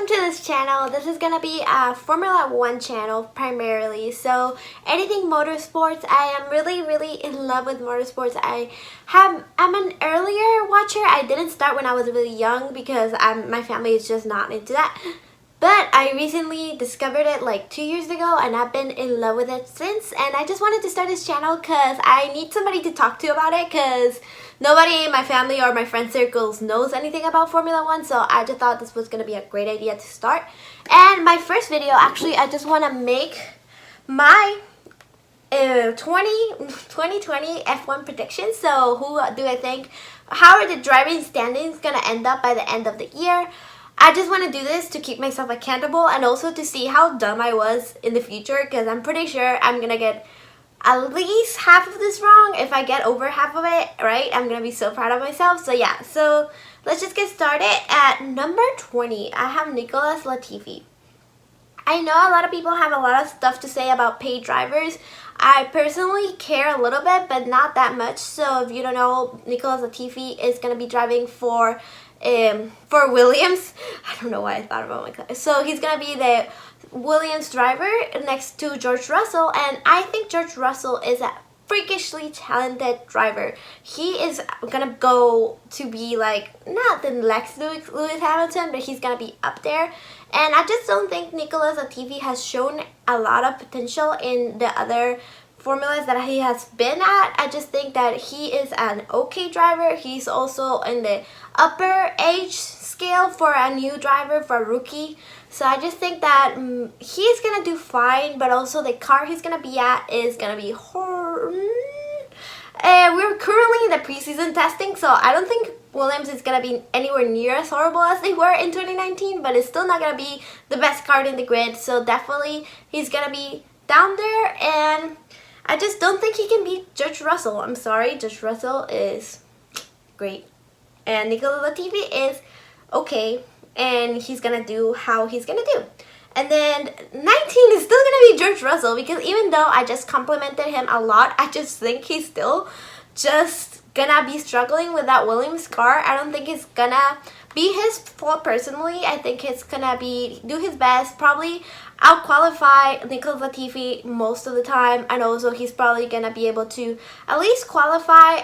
welcome to this channel. This is gonna be a Formula One channel primarily. So anything motorsports, I am really in love with motorsports. I'm an earlier watcher. I didn't start when I was really young because my family is just not into that. But I recently discovered it like 2 years ago and I've been in love with it since. And I just wanted to start this channel because I need somebody to talk to about it because nobody in my family or my friend circles knows anything about Formula One. So I just thought this was going to be a great idea to start. And my first video, actually, I just want to make my 2020 F1 predictions. So who do I think, how are the driving standings going to end up by the end of the year? I just want to do this to keep myself accountable and also to see how dumb I was in the future because I'm pretty sure I'm going to get at least half of this wrong. If I get over half of it right, I'm going to be so proud of myself. So yeah, so let's just get started. At number 20, I have Nicholas Latifi. I know a lot of people have a lot of stuff to say about paid drivers. I personally care a little bit, but not that much. So if you don't know, Nicholas Latifi is going to be driving for Williams. I don't know why I thought about my class. So he's going to be the Williams driver next to George Russell, and I think George Russell is a freakishly talented driver. He is going to go to be like, not the next Lewis Hamilton, but he's going to be up there. And I just don't think Nicholas Latifi has shown a lot of potential in the other formulas that he has been at. I just think that he is an okay driver. He's also in the upper age scale for a new driver, for a rookie. So I just think that he's going to do fine, but also the car he's going to be at is going to be we're currently in the preseason testing, so I don't think Williams is going to be anywhere near as horrible as they were in 2019, but it's still not going to be the best car in the grid. So definitely he's going to be down there, and I just don't think he can beat George Russell. I'm sorry, George Russell is great. And Nicholas Latifi is okay, and he's going to do how he's going to do. And then 19 is still going to be George Russell because even though I just complimented him a lot, I just think he's still just going to be struggling with that Williams car. I don't think it's going to be his fault personally. I think he's going to do his best, probably out-qualify Nicholas Latifi most of the time, and also he's probably going to be able to at least qualify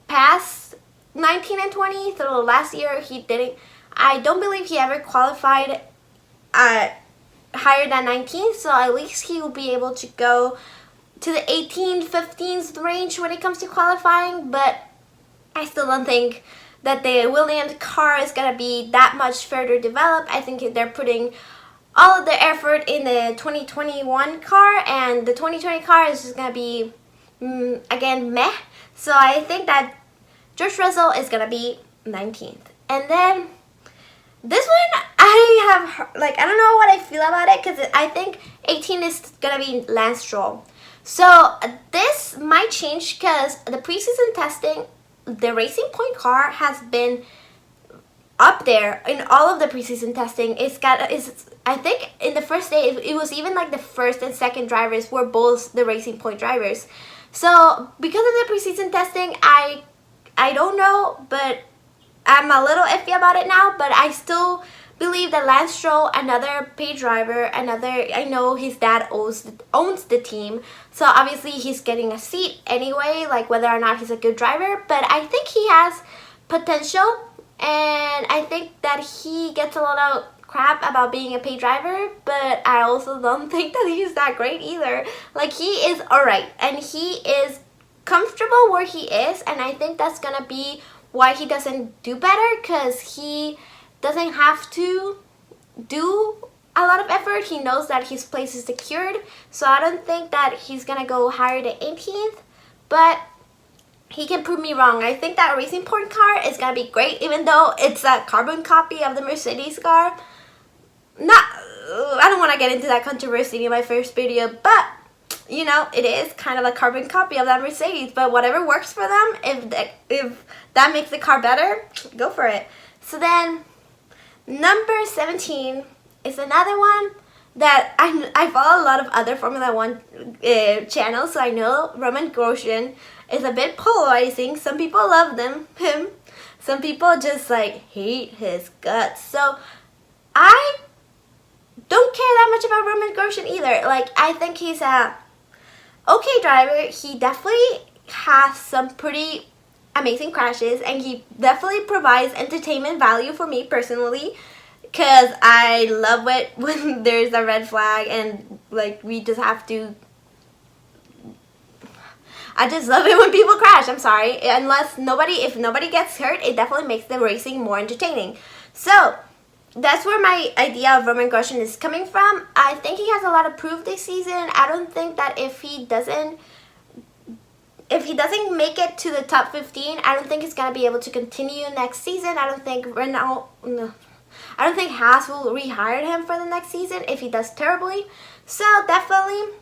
past 19 and 20. So last year he didn't, I don't believe he ever qualified higher than 19, so at least he will be able to go to the 18, 15s range when it comes to qualifying, but I still don't think that the Williams car is going to be that much further developed. I think they're putting all of the effort in the 2021 car, and the 2020 car is just going to be, again, meh. So I think that George Russell is going to be 19th. And then this one, I don't know what I feel about it because I think 18 is going to be Lance Stroll. So this might change because the preseason testing, the Racing Point car has been up there in all of the preseason testing. I think in the first day, it was even like the first and second drivers were both the Racing Point drivers. So because of the preseason testing, I don't know, but I'm a little iffy about it now, but I still believe that Lance Stroll, another paid driver, I know his dad owns the team, so obviously he's getting a seat anyway, like whether or not he's a good driver, but I think he has potential, and I think that he gets a lot of crap about being a paid driver, but I also don't think that he's that great either. Like, he is alright, and he is comfortable where he is, and I think that's gonna be why he doesn't do better, because he doesn't have to do a lot of effort. He knows that his place is secured, so I don't think that he's gonna go higher than 18th, but he can prove me wrong. I think that Racing Point car is gonna be great, even though it's a carbon copy of the Mercedes car. I don't want to get into that controversy in my first video, but you know, it is kind of a carbon copy of that Mercedes, but whatever works for them, if that makes the car better, go for it. So then, number 17 is another one that I follow a lot of other Formula One channels, so I know Roman Grosjean is a bit polarizing. Some people love him. Some people just like hate his guts. So I don't care that much about Roman Grosjean either. Like, I think he's a okay driver. He definitely has some pretty amazing crashes, and he definitely provides entertainment value for me personally, because I love it when there's a red flag and like we just have to, I just love it when people crash. I'm sorry. If nobody gets hurt, it definitely makes the racing more entertaining. So that's where my idea of Roman Grosjean is coming from. I think he has a lot to prove this season. I don't think that if he doesn't make it to the top 15, I don't think he's gonna be able to continue next season. I don't think Haas will rehire him for the next season if he does terribly. So definitely,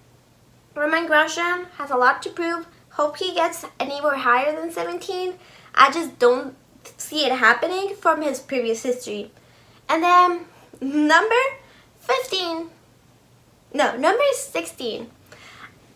Roman Grosjean has a lot to prove. Hope he gets anywhere higher than 17. I just don't see it happening from his previous history. And then number 16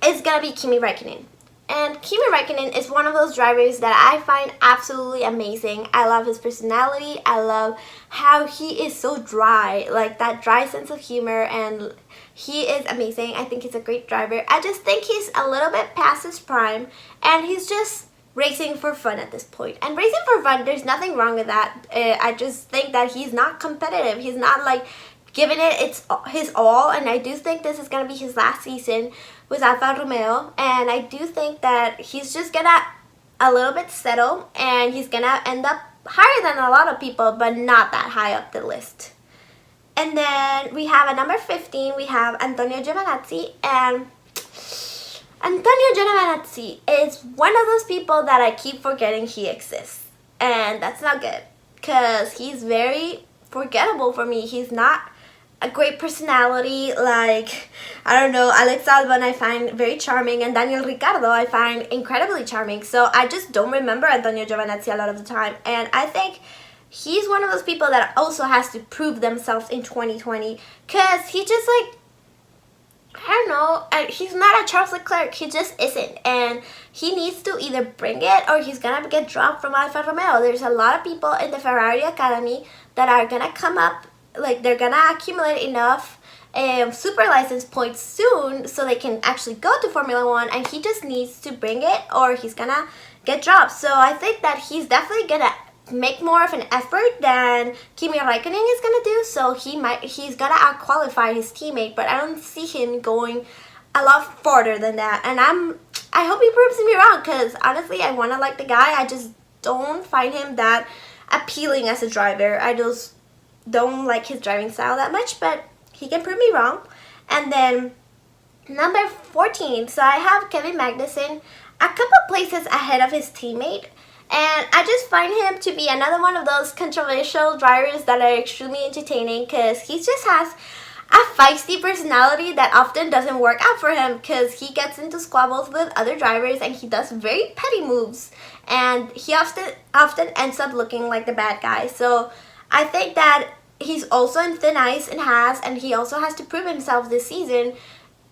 is gonna be Kimi Räikkönen. And Kimi Räikkönen is one of those drivers that I find absolutely amazing. I love his personality. I love how he is so dry, like that dry sense of humor, and he is amazing. I think he's a great driver. I just think he's a little bit past his prime, and he's just racing for fun at this point. And racing for fun, there's nothing wrong with that. I just think that he's not competitive. He's not like giving it his all, and I do think this is going to be his last season with Alfa Romeo, and I do think that he's just gonna a little bit settle, and he's gonna end up higher than a lot of people, but not that high up the list. And then we have at number 15, we have Antonio Giovinazzi, and Antonio Giovinazzi is one of those people that I keep forgetting he exists, and that's not good, because he's very forgettable for me. He's not a great personality. Like, I don't know, Alex Albon I find very charming, and Daniel Ricciardo I find incredibly charming. So I just don't remember Antonio Giovinazzi a lot of the time, and I think he's one of those people that also has to prove themselves in 2020, because he just like, I don't know, he's not a Charles Leclerc. He just isn't, and he needs to either bring it or he's gonna get dropped from Alfa Romeo. There's a lot of people in the Ferrari Academy that are gonna come up, like they're gonna accumulate enough super license points soon so they can actually go to Formula One, and he just needs to bring it or he's gonna get dropped. So I think that he's definitely gonna make more of an effort than Kimi Räikkönen is gonna do. So he's gonna out-qualify his teammate, but I don't see him going a lot farther than that. And I hope he proves me wrong, because honestly I wanna like the guy. I just don't find him that appealing as a driver. I just don't like his driving style that much, but he can prove me wrong. And then number 14, so I have Kevin Magnussen a couple places ahead of his teammate, and I just find him to be another one of those controversial drivers that are extremely entertaining, because he just has a feisty personality that often doesn't work out for him, because he gets into squabbles with other drivers and he does very petty moves, and he often ends up looking like the bad guy. So I think that he's also in thin ice in Haas, and he also has to prove himself this season.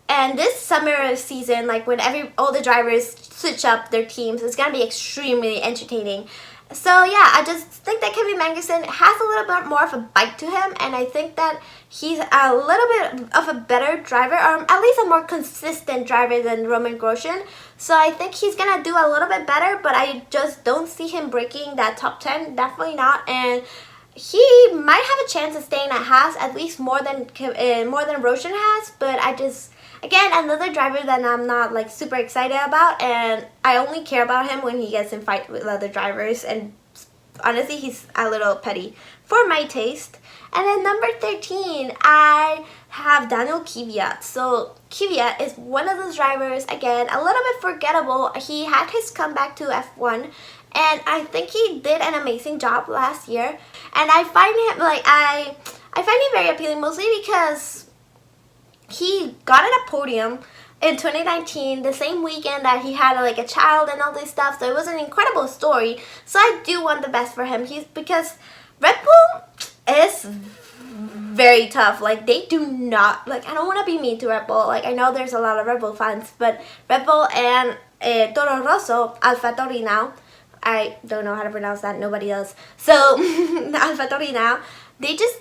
And this summer season, like when all the drivers switch up their teams, it's gonna be extremely entertaining. So yeah, I just think that Kevin Magnussen has a little bit more of a bite to him, and I think that he's a little bit of a better driver, or at least a more consistent driver than Roman Grosjean. So I think he's gonna do a little bit better, but I just don't see him breaking that top 10, definitely not. And he might have a chance of staying at Haas, at least more than Grosjean has, but I just, again, another driver that I'm not like super excited about, and I only care about him when he gets in fight with other drivers, and honestly he's a little petty for my taste. And then number 13, I have Daniel Kvyat. So Kvyat is one of those drivers, again, a little bit forgettable. He had his comeback to F1, and I think he did an amazing job last year. And I find him like I find him very appealing, mostly because he got at a podium in 2019, the same weekend that he had like a child and all this stuff. So it was an incredible story. So I do want the best for him. Because Red Bull is very tough. Like, they do not, like, I don't want to be mean to Red Bull. Like, I know there's a lot of Red Bull fans, but Red Bull and Toro Rosso, AlphaTauri now, I don't know how to pronounce that, nobody else. So AlphaTauri now, they just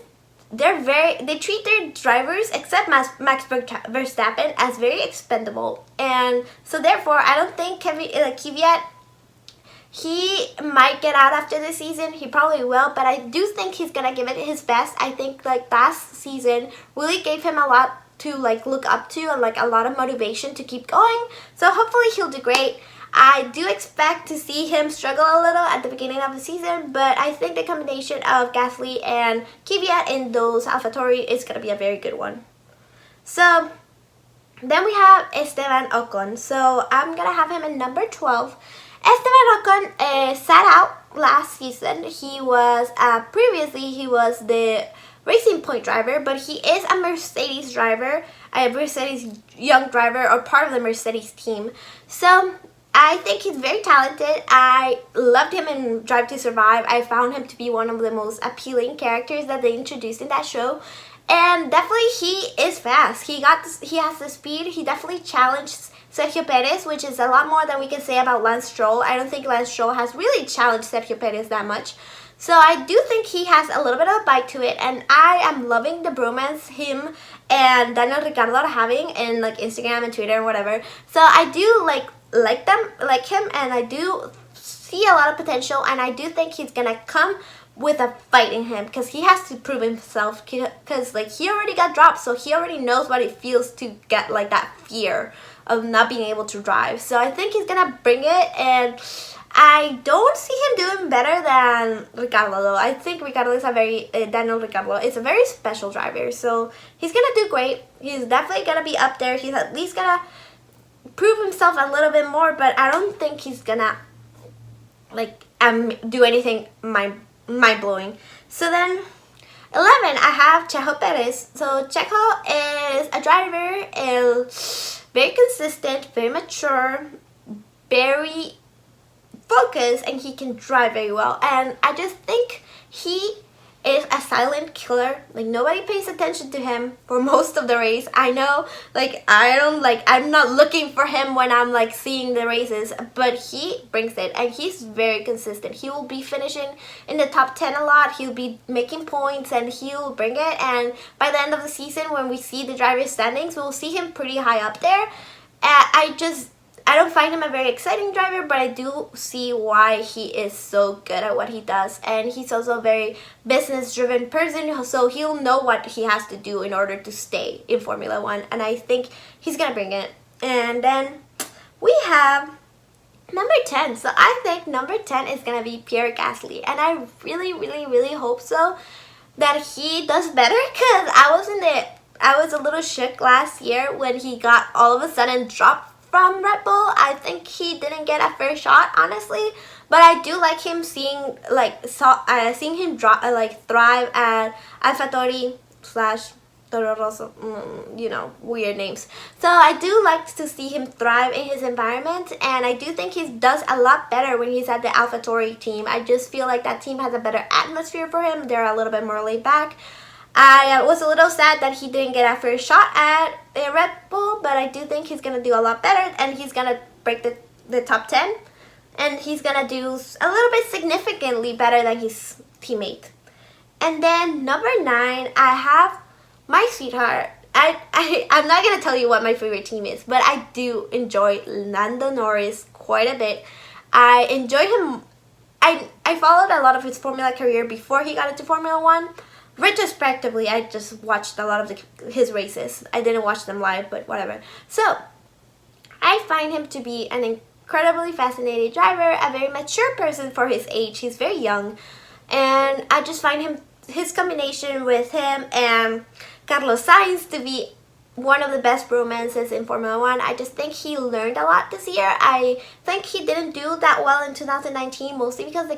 they treat their drivers, except Max Verstappen, as very expendable, and so therefore I don't think Kvyat, he might get out after this season. He probably will, but I do think he's gonna give it his best. I think like last season really gave him a lot to like look up to and like a lot of motivation to keep going. So hopefully he'll do great. I do expect to see him struggle a little at the beginning of the season, but I think the combination of Gasly and Kvyat in those AlphaTauri is going to be a very good one. So then we have Esteban Ocon. So I'm going to have him in number 12. Esteban Ocon sat out last season. He was, previously he was the Racing Point driver, but he is a Mercedes driver, a Mercedes young driver, or part of the Mercedes team. So I think he's very talented. I loved him in Drive to Survive. I found him to be one of the most appealing characters that they introduced in that show. And definitely he is fast. He has the speed. He definitely challenged Sergio Perez, which is a lot more than we can say about Lance Stroll. I don't think Lance Stroll has really challenged Sergio Perez that much. So I do think he has a little bit of a bite to it, and I am loving the bromance him and Daniel Ricciardo are having in like Instagram and Twitter and whatever. So I do like him, and I do see a lot of potential, and I do think he's gonna come with a fight in him, because he has to prove himself, because like he already got dropped, so he already knows what it feels to get like that fear of not being able to drive. So I think he's gonna bring it, and I don't see him doing better than Ricciardo though. I think Ricciardo is Daniel Ricciardo is a very special driver, so he's gonna do great. He's definitely gonna be up there. He's at least gonna prove himself a little bit more, but I don't think he's gonna like do anything mind-blowing. So then 11, I have Checo Perez. So Checo is a driver, very consistent, very mature, very focused, and he can drive very well. And I just think he is a silent killer. Like nobody pays attention to him for most of the race. I know, I'm not looking for him when I'm like seeing the races, but he brings it, and he's very consistent. He will be finishing in the top 10 a lot. He'll be making points, and he'll bring it. And by the end of the season, when we see the driver standings, we'll see him pretty high up there. I don't find him a very exciting driver, but I do see why he is so good at what he does. And he's also a very business-driven person, so he'll know what he has to do in order to stay in Formula One. And I think he's going to bring it. And then we have number 10. So I think number 10 is going to be Pierre Gasly. And I really, really, really hope so that he does better, because I was a little shook last year when he got all of a sudden dropped from Red Bull. I think he didn't get a fair shot, honestly, but I do like him seeing him thrive at AlphaTauri / Toro Rosso, weird names. So I do like to see him thrive in his environment, and I do think he does a lot better when he's at the AlphaTauri team. I just feel like that team has a better atmosphere for him. They're a little bit more laid back. I was a little sad that he didn't get a first shot at Red Bull, but I do think he's going to do a lot better, and he's going to break the top 10, and he's going to do a little bit significantly better than his teammate. And then number 9, I have my sweetheart. I'm not going to tell you what my favorite team is, but I do enjoy Lando Norris quite a bit. I enjoy him. I followed a lot of his Formula career before he got into Formula One. Retrospectively, I just watched a lot of his races. I didn't watch them live, but whatever. So, I find him to be an incredibly fascinating driver, a very mature person for his age. He's very young, and I just find his combination with him and Carlos Sainz to be one of the best romances in Formula One. I just think he learned a lot this year. I think he didn't do that well in 2019, mostly because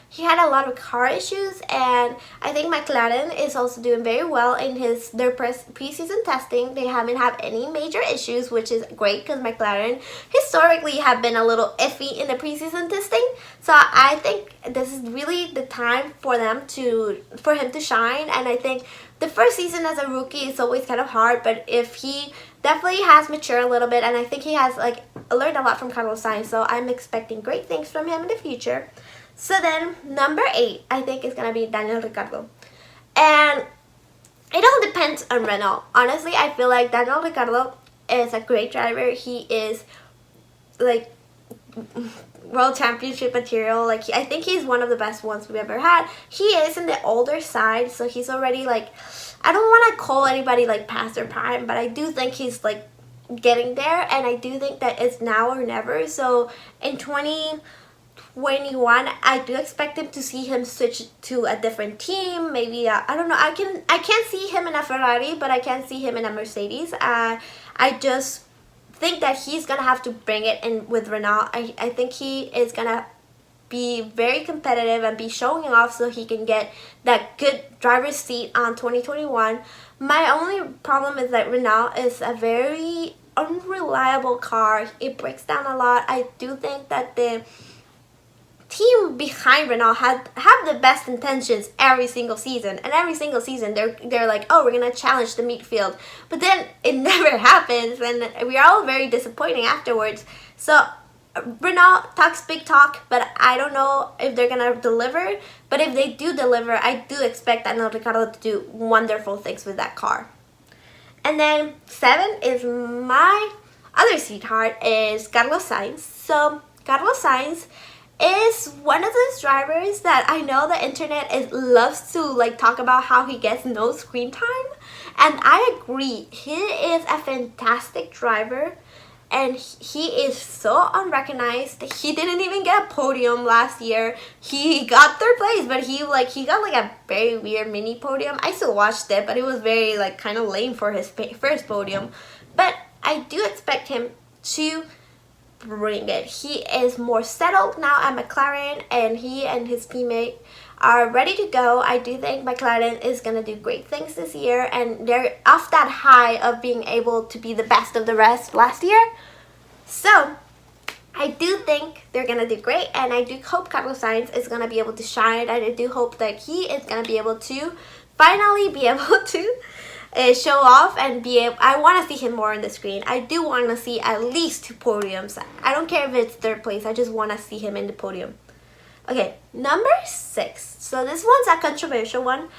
he had a lot of car issues, and I think McLaren is also doing very well in their preseason testing. They haven't had any major issues, which is great, because McLaren historically have been a little iffy in the preseason testing. So I think this is really the time for him to shine, and I think the first season as a rookie is always kind of hard, but if he definitely has matured a little bit, and I think he has learned a lot from Carlos Sainz, so I'm expecting great things from him in the future. So then number 8, I think, is going to be Daniel Ricciardo. And it all depends on Renault. Honestly, I feel like Daniel Ricciardo is a great driver. He is like world championship material. Like I think he's one of the best ones we've ever had. He is in the older side, so he's already like, I don't want to call anybody like past their prime, but I do think he's like getting there, and I do think that it's now or never. So in 2021, I do expect him to see him switch to a different team. Maybe I don't know. I can't see him in a Ferrari, but I can see him in a Mercedes. I just think that he's gonna have to bring it in with Renault. I think he is gonna be very competitive and be showing off so he can get that good driver's seat on 2021. My only problem is that Renault is a very unreliable car. It breaks down a lot. I do think that the team behind Renault have the best intentions every single season, and every single season they're like, oh, we're gonna challenge the midfield, but then it never happens, and we are all very disappointing afterwards. So Renault talks big talk, but I don't know if they're gonna deliver. But if they do deliver, I do expect Daniel Ricciardo to do wonderful things with that car. And then 7 is my other sweetheart, is Carlos Sainz. So Carlos Sainz is one of those drivers that I know the internet loves to like talk about how he gets no screen time, and I agree. He is a fantastic driver, and he is so unrecognized. He didn't even get a podium last year. He got 3rd place, but he got like a very weird mini podium. I still watched it, but it was very like kind of lame for his first podium. But I do expect him to bring it. He is more settled now at McLaren, and he and his teammate are ready to go. I do think McLaren is going to do great things this year, and they're off that high of being able to be the best of the rest last year. So I do think they're going to do great, and I do hope Carlos Sainz is going to be able to shine, and I do hope that he is going to be able to finally be able to show off and be able. I want to see him more on the screen. I do want to see at least 2 podiums. I don't care if it's 3rd place. I just want to see him in the podium. Okay, number 6. So this one's a controversial one.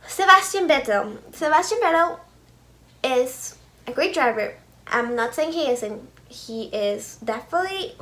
Sebastian Vettel. Sebastian Vettel is a great driver. I'm not saying he isn't. He is definitely,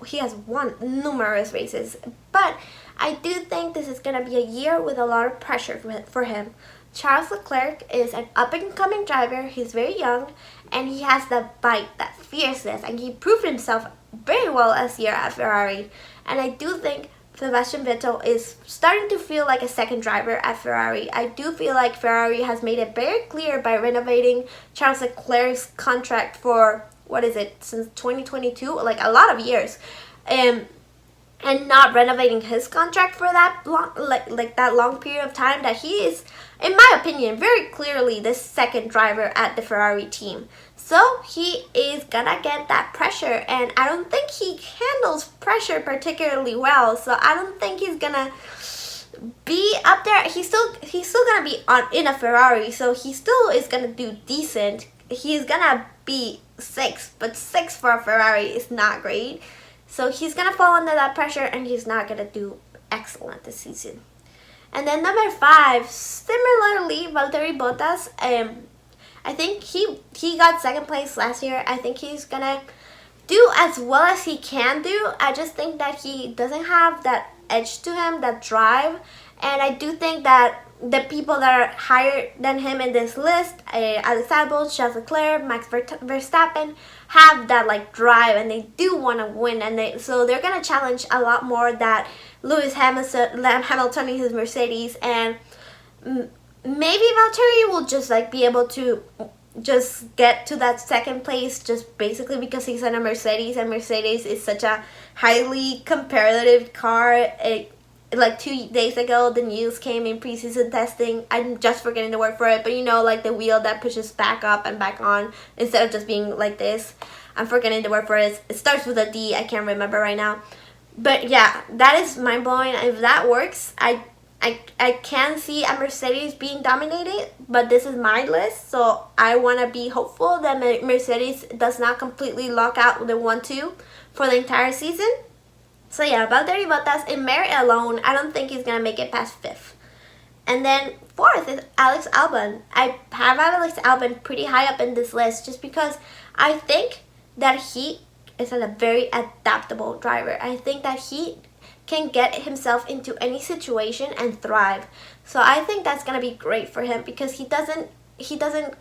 he has won numerous races. But I do think this is going to be a year with a lot of pressure for him. Charles Leclerc is an up-and-coming driver. He's very young, and he has that bite, that fierceness, and he proved himself very well last year at Ferrari. And I do think Sebastian Vettel is starting to feel like a second driver at Ferrari. I do feel like Ferrari has made it very clear by renovating Charles Leclerc's contract for, what is it, since 2022? Like a lot of years. And not renovating his contract for that long, like that long period of time, that he is, in my opinion, very clearly the second driver at the Ferrari team. So he is gonna get that pressure, and I don't think he handles pressure particularly well. So I don't think he's gonna be up there. He's still gonna be in a Ferrari, so he still is gonna do decent. He's gonna be 6, but 6 for a Ferrari is not great. So he's going to fall under that pressure, and he's not going to do excellent this season. And then number 5, similarly, Valtteri Bottas. I think he got 2nd place last year. I think he's going to do as well as he can do. I just think that he doesn't have that edge to him, that drive. And I do think that the people that are higher than him in this list, Alex Albon, Charles Leclerc, Max Verstappen, have that like drive, and they do want to win, and so they're gonna challenge a lot more that Lewis Hamilton in his Mercedes, and maybe Valtteri will just like be able to just get to that 2nd place just basically because he's in a Mercedes, and Mercedes is such a highly competitive car. Like 2 days ago, the news came in preseason testing. I'm just forgetting the word for it, but you know, like the wheel that pushes back up and back on instead of just being like this. I'm forgetting the word for it. It starts with a D. I can't remember right now. But yeah, that is mind blowing. If that works, I can see a Mercedes being dominated, but this is my list, so I want to be hopeful that Mercedes does not completely lock out the 1-2 for the entire season. So yeah, Valtteri Bottas, in merit alone, I don't think he's going to make it past 5th. And then fourth is Alex Albon. I have Alex Albon pretty high up in this list just because I think that he is a very adaptable driver. I think that he can get himself into any situation and thrive. So I think that's gonna be great for him because he doesn't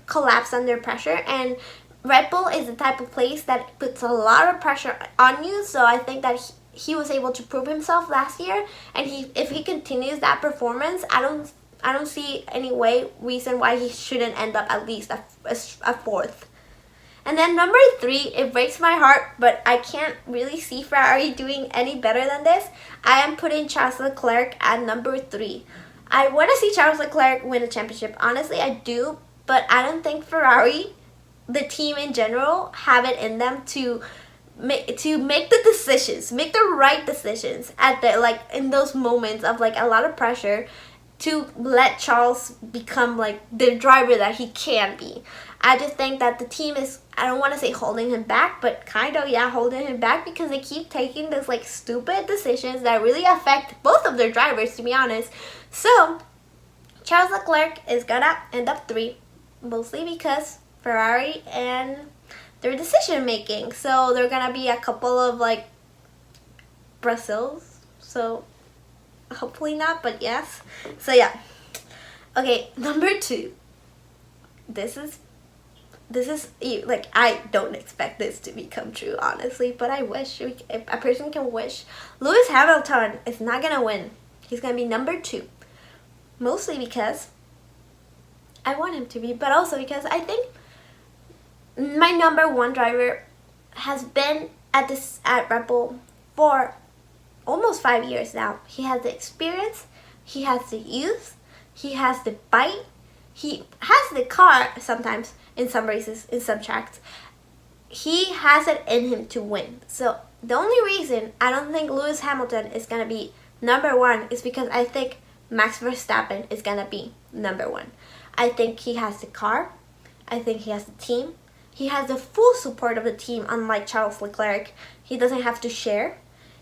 collapse under pressure, and Red Bull is the type of place that puts a lot of pressure on you. So I think that he was able to prove himself last year, and if he continues that performance, I don't see any reason why he shouldn't end up at least a fourth. And then number 3, it breaks my heart, but I can't really see Ferrari doing any better than this. I am putting Charles Leclerc at number 3. I want to see Charles Leclerc win a championship. Honestly, I do, but I don't think Ferrari, the team in general, have it in them to make the decisions, make the right decisions at the in those moments of a lot of pressure to let Charles become the driver that he can be. I just think that the team is, I don't want to say holding him back, but kind of, yeah, holding him back because they keep taking this stupid decisions that really affect both of their drivers, to be honest. So Charles Leclerc is gonna end up 3, mostly because Ferrari and their decision making. So they're gonna be a couple of Brazils. So hopefully not, but yes. So yeah. Okay, number 2. This is I don't expect this to become true, honestly, but I wish if a person can wish. Lewis Hamilton is not gonna win. He's gonna be number 2, mostly because I want him to be, but also because I think my number 1 driver has been at Red Bull for almost 5 years now. He has the experience, he has the youth, he has the bite, he has the car sometimes in some races, in some tracks. He has it in him to win. So the only reason I don't think Lewis Hamilton is going to be number 1 is because I think Max Verstappen is going to be number 1. I think he has the car. I think he has the team. He has the full support of the team, unlike Charles Leclerc. He doesn't have to share.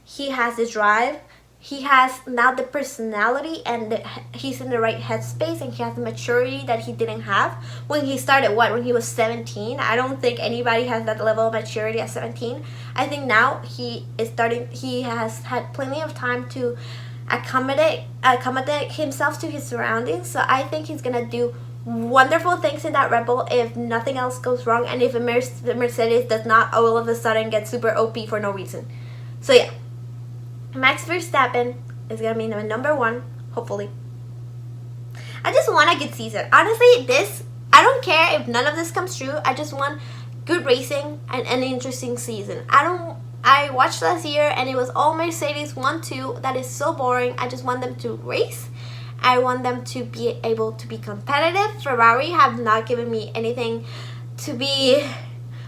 He has the drive. He has now the personality, and he's in the right headspace, and he has the maturity that he didn't have when he started, when he was 17. I don't think anybody has that level of maturity at 17. I think now he has had plenty of time to accommodate himself to his surroundings. So I think he's going to do wonderful things in that Red Bull if nothing else goes wrong, and if the Mercedes does not all of a sudden get super OP for no reason. So yeah. Max Verstappen is going to be number 1, hopefully. I just want a good season. Honestly, I don't care if none of this comes true. I just want good racing and an interesting season. I watched last year and it was all Mercedes 1-2. That is so boring. I just want them to race. I want them to be able to be competitive. Ferrari have not given me anything to be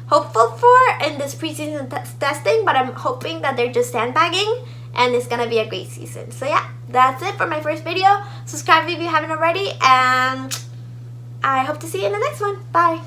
hopeful for in this preseason testing, but I'm hoping that they're just sandbagging. And it's gonna be a great season. So yeah, that's it for my first video. Subscribe if you haven't already, and I hope to see you in the next one. Bye.